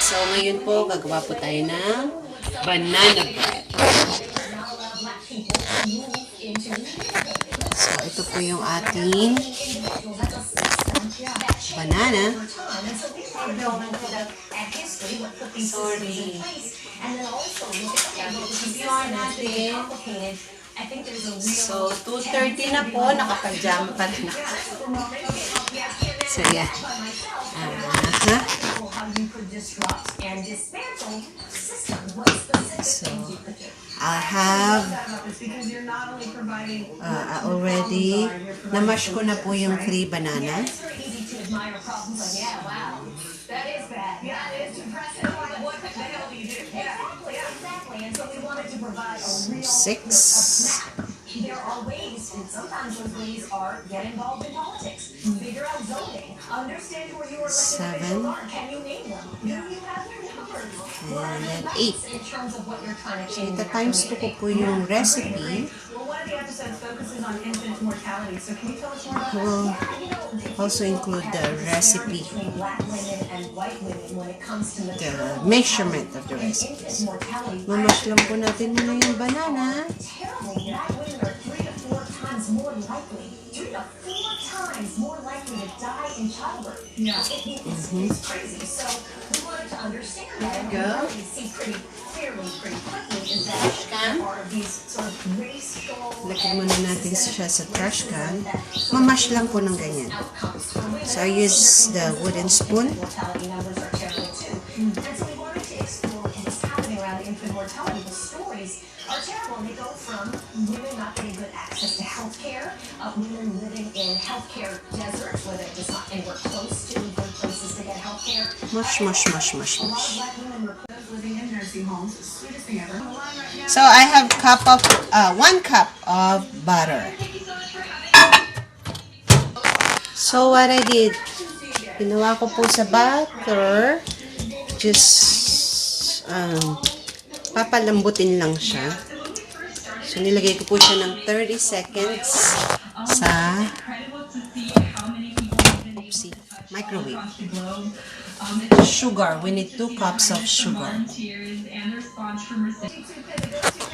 So, ngayon po, gagawa po tayo ng banana bread. So, ito po yung ating banana. Sorry. Natin. So, 2:30 na po. Nakapag-jam pa rin ako. So, yeah. So, I have already na-mash ko na po yung 3 banana. So, 6. There are ways, and sometimes those ways are get involved in politics, figure out zoning, understand who your elected officials are. Can you name them? Do you have their numbers? And then 8. So, ito times 2 ko po yung recipe. We'll also include the recipe, the measurement of the recipes. Mamash lang po natin muna yung banana. 3 to 4 times more likely to die in childbirth. Yeah. It's crazy. So we wanted to understand that. And what we see pretty clearly, pretty quickly, is that there are these sort of wasteful. Lagyan muna natin siya sa trash can. Mamash lang po ng ganyan. So I use the wooden spoon. And so we wanted to explore what's happening around infant mortality. The stories are terrible. They go from women not getting good access to health care, women living in healthcare deserts where they're just not anywhere close to good places to get health care. Mush, mush, mush, mush, mush. So I have 1 cup of butter. So what I did, ginawa ko po sa butter, just papalambutin lang siya. So, nilagay ko po siya ng 30 seconds sa microwave. Sugar. We need 2 cups of sugar.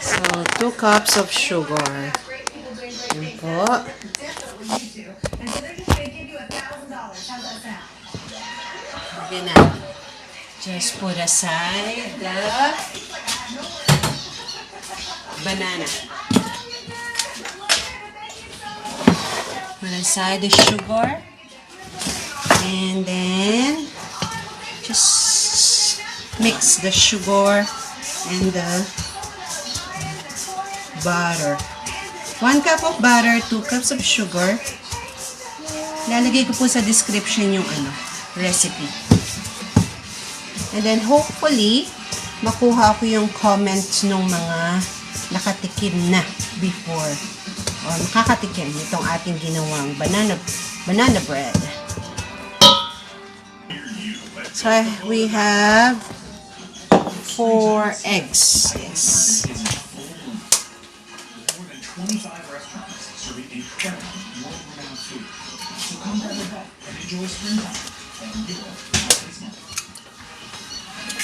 So, 2 cups of sugar. Yan po. Okay na. Just put aside the banana. Put aside the sugar. And then just mix the sugar and the butter. 1 cup of butter, 2 cups of sugar. Lalagay ko po sa description yung recipe. And then hopefully makuha ko yung comments ng mga nakatikim na before or makakatikim itong ating ginawang banana bread. So we have 4 eggs. Yes.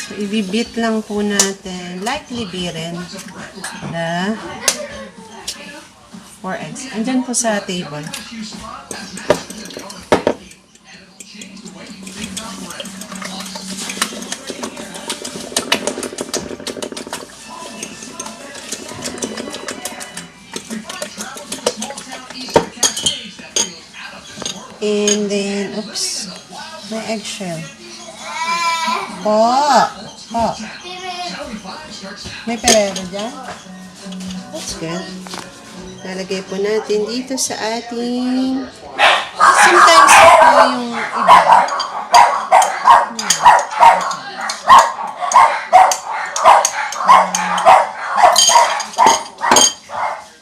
So, ibibit lang po natin, lightly beaten, the 4 eggs. Andyan po sa table. And then, oops, may eggshell. Po! May perero dyan? That's good. Lalagay po natin dito sa ating... Sometimes po yung iba.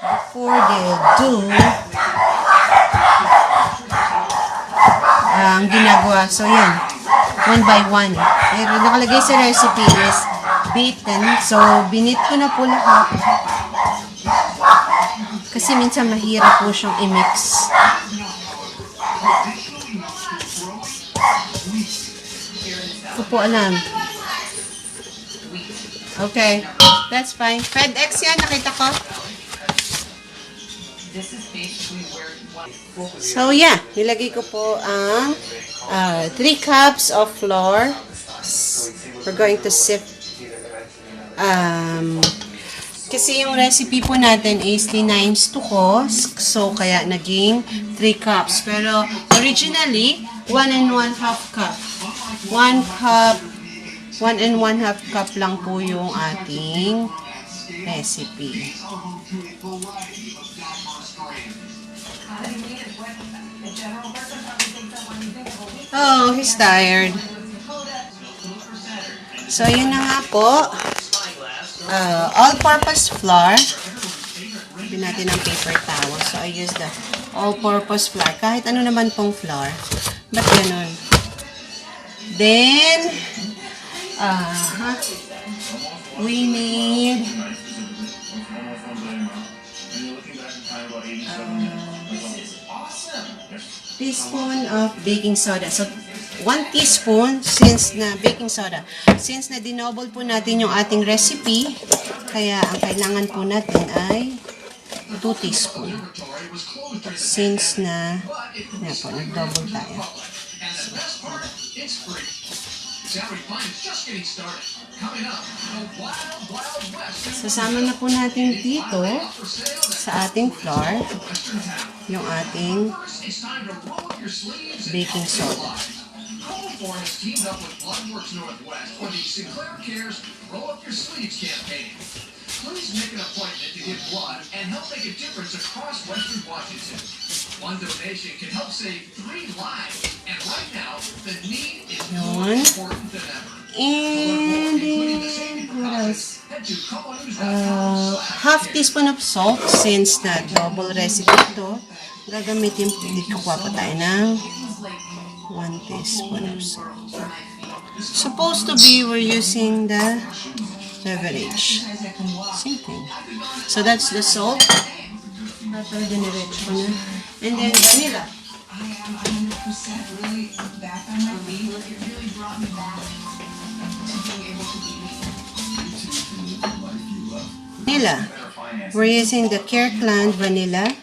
Before they do, ang ginagawa. So, yan. 1 by 1. Pero nakalagay sa recipe is beaten. So, binit ko na po lahat. Kasi minsan mahirap po siyang i-mix. Ko po alam. Okay. That's fine. FedEx yan, nakita ko. So, yeah. Nilagay ko po ang 3 cups of flour. We're going to sift. Kasi yung recipe po natin is tinimesdo ko. So, kaya naging 3 cups. Pero, originally, 1 and 1/2 cup. 1 cup, 1 and 1/2 cup lang po yung ating recipe. Oh, he's tired. So, yun na nga po. All-purpose flour. Pili natin ang paper towel. So, I use the all-purpose flour. Kahit ano naman pong flour. Ba't ganun? Then, we need teaspoon of baking soda. So, 1 teaspoon since na baking soda. Since na dinoble po natin yung ating recipe, kaya ang kailangan po natin ay 2 teaspoon. Since na po, nag-double tayo. Sasama na po natin dito sa ating flour yung ating baking soda. Has teamed up with Bloodworks Northwest for the Sinclair Cares Roll Up Your Sleeves campaign. Please make an appointment to give blood and help make a difference across Western Washington. One donation can help save 3 lives, and right now the need is more important than ever. And then, what else? Half teaspoon of salt since na double recipe ito. Gagamitin, kukuha pa tayo ng 1 teaspoon of salt. Supposed to be, we're using the beverage. Same thing. So that's the salt. Tapos dinirich ko na. And then vanilla. Vanilla. We're using the Kirkland vanilla.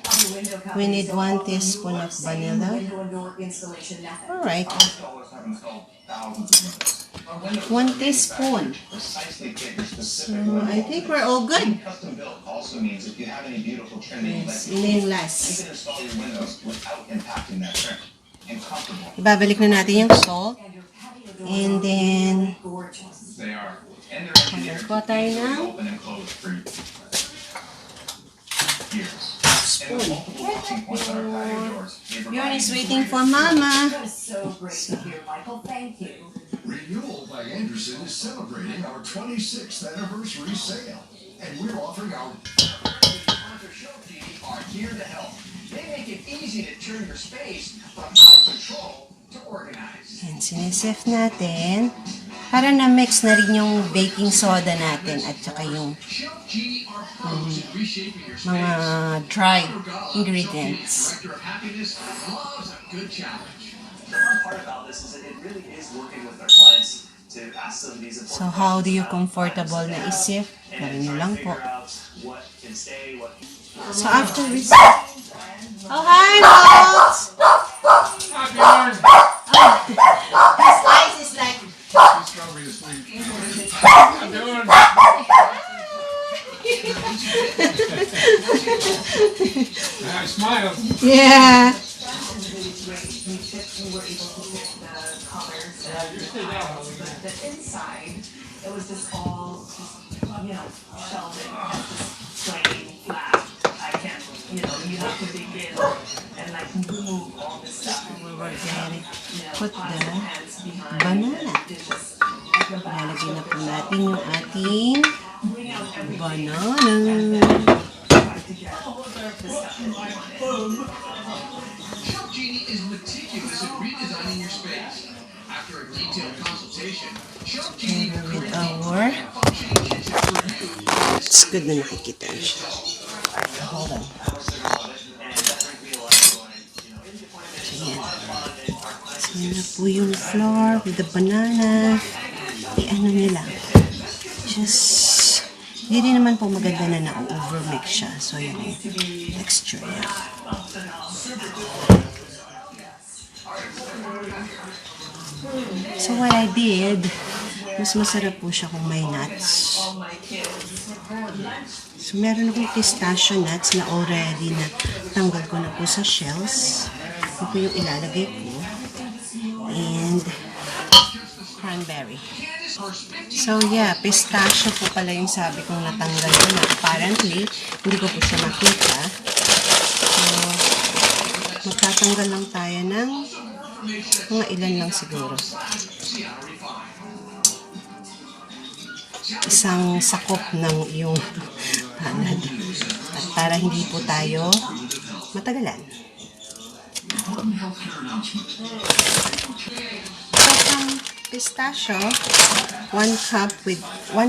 We need 1 teaspoon of vanilla. Alright. 1 teaspoon. So, I think we're all good. Yes, last. Ibabalik na natin yung salt. And then, kuha tayo ng spoon. Bjorn is waiting for Mama. Renewal by Anderson is celebrating our 26th anniversary sale, and we're offering our are here to help. They make it easy to turn your space from out of control to organized. And sinisif natin para na-mix na rin yung baking soda natin at saka yung mga dry ingredients. So, how do you comfortable na isip? Gawin nyo lang po. So, after we oh, hi, Mox! His eyes is like... I smile. Yeah. The inside, it was just all, shelved in this plain flat. I can't, you have to begin and move all this stuff. Put the banana. Lalagyan na po natin yung ating banana. Chef Genie is meticulous in redesigning your space. After a detailed consultation, Chef Genie will create our it's good na nakikita siya. Hold on. So, yan na po yung flour with the banana. I-ano nila. just, hindi naman po maganda na na-overmix siya. So, yung texture niya. So, what I did, mas masarap po siya kung may nuts. So, meron akong pistachio nuts na already na tanggal ko na po sa shells. Ito po yung ilalagay ko. And cranberry. So, yeah, pistachio po pala yung sabi kong natanggal ko na. Apparently, hindi ko po siya makita. So, magtatanggal lang tayo ng mga ilan lang siguro. Isang sakop ng iyong panad. At para hindi po tayo matagalan. So, ang pistachio, 1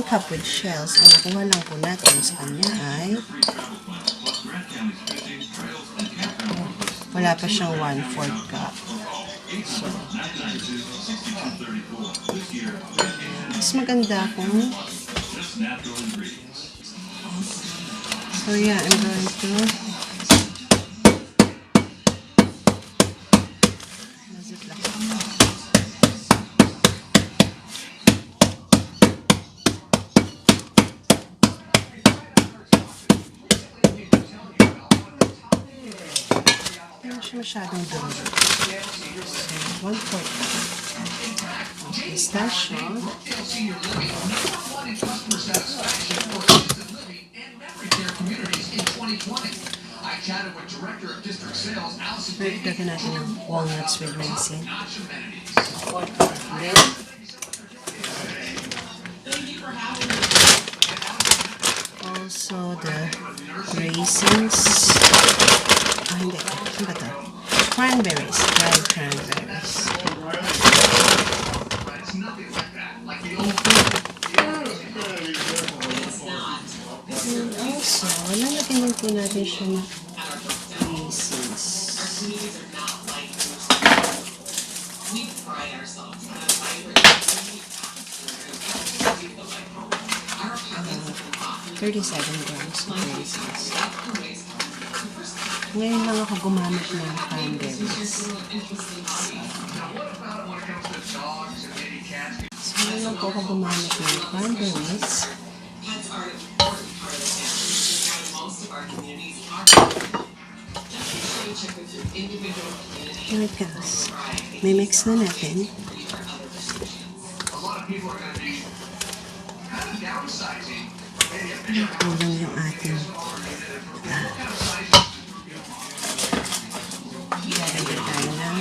cup with shells. Ang nakuha lang po natin sa kanya ay wala pa siyang 1/4 cup. So, mas maganda kung so yeah, I'm going to masyadong dumi. So, 1/4 pistachio. Pwede natin ng walnuts with raisin. Also, the raisins. Hindi. Ano ba ito? Cranberries. Dried cranberries. And also, lalagyan din po natin siya ng raisins. Uh, 37 grams of raisins. Ngayon lang ako gumamit ng cranberries. So, ngayon lang po ako gumamit ng cranberries. Here it goes. May mix na natin. Kulang yung ating lalagyan tayo ng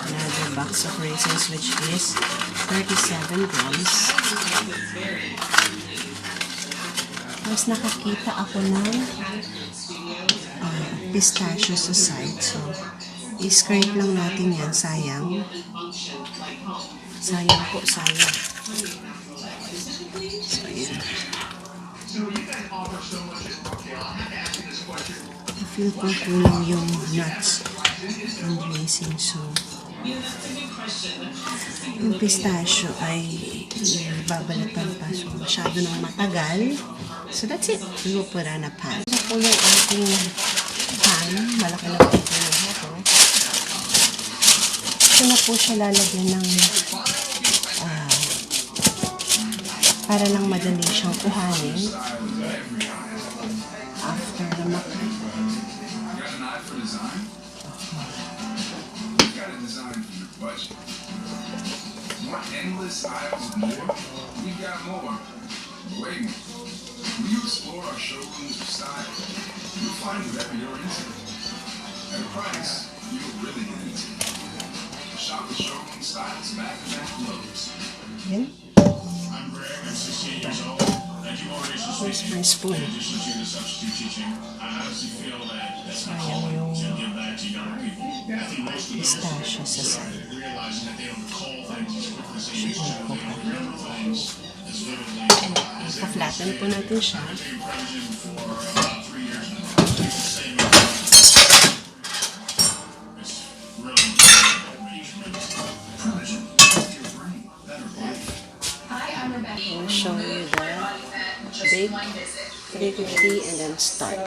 another box of raisins, which is 37 grams. Tapos nakakita ako ng pistachio sa side. So, i-scrape lang natin yan. Sayang. Sayang po, sayang. So, yan. I-feel ko kulang yung nuts and raisins. So, yung pistachio ay babalatan pa. So, masyado nang matagal. So, that's it. We will put on a pan. Ito po yung ating pan. Malaki na po ito yung ito. Ito na po siya lalagyan ng para lang madali siyang kuhanin after na makain. When you explore our showrooms of style, you'll find whatever you're into. At a price you'll really get into. Shop the showroom styles back-to-back clothes. Yan. I'm Greg, I'm 16 years old. Thank you, Motivation Where's my spoon? In addition to the substitute teaching, I honestly feel that that's my Sayang calling yung to give back to younger people. I think most of us pistachio sa are side. realizing that they don't recall things as quickly as they used to. They don't remember things as vividly as they Pa-flatten po natin siya. I've been president for about 3 years now. It's really I'll show you that. bake. 350 and then start.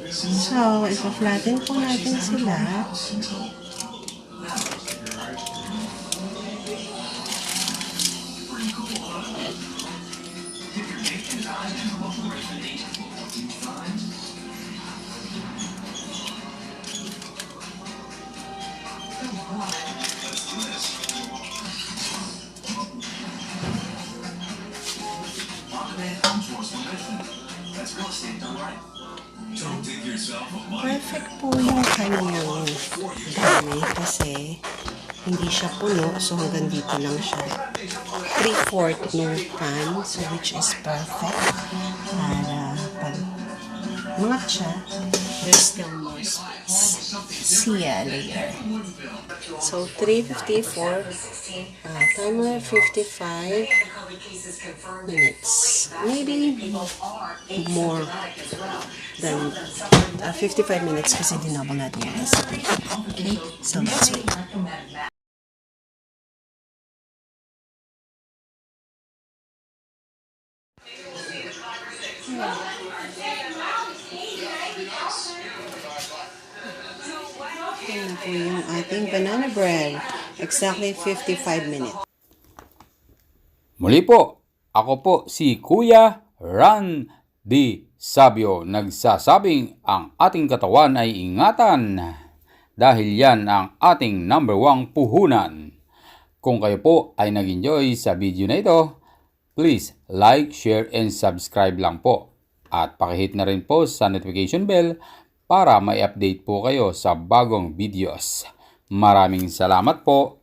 So, ipa-flatten po natin sila. Perfect po yung kanyang dami kasi hindi siya puno, so hanggang dito lang siya. 3/4 ng pan, so which is perfect para pag mangat siya, there's still more space. See ya later. So 354, timer 55 minutes. Maybe more than 55 minutes kasi dinabang natin yung recipe. Okay, so let's wait. Ayan po yung ating banana bread. Exactly 55 minutes. Muli po, ako po si Kuya Raisin Sabio, nagsasabing ang ating katawan ay ingatan dahil yan ang ating number 1 puhunan. Kung kayo po ay nag-enjoy sa video na ito, please like, share, and subscribe lang po. At pakihit na rin po sa notification bell para may update po kayo sa bagong videos. Maraming salamat po.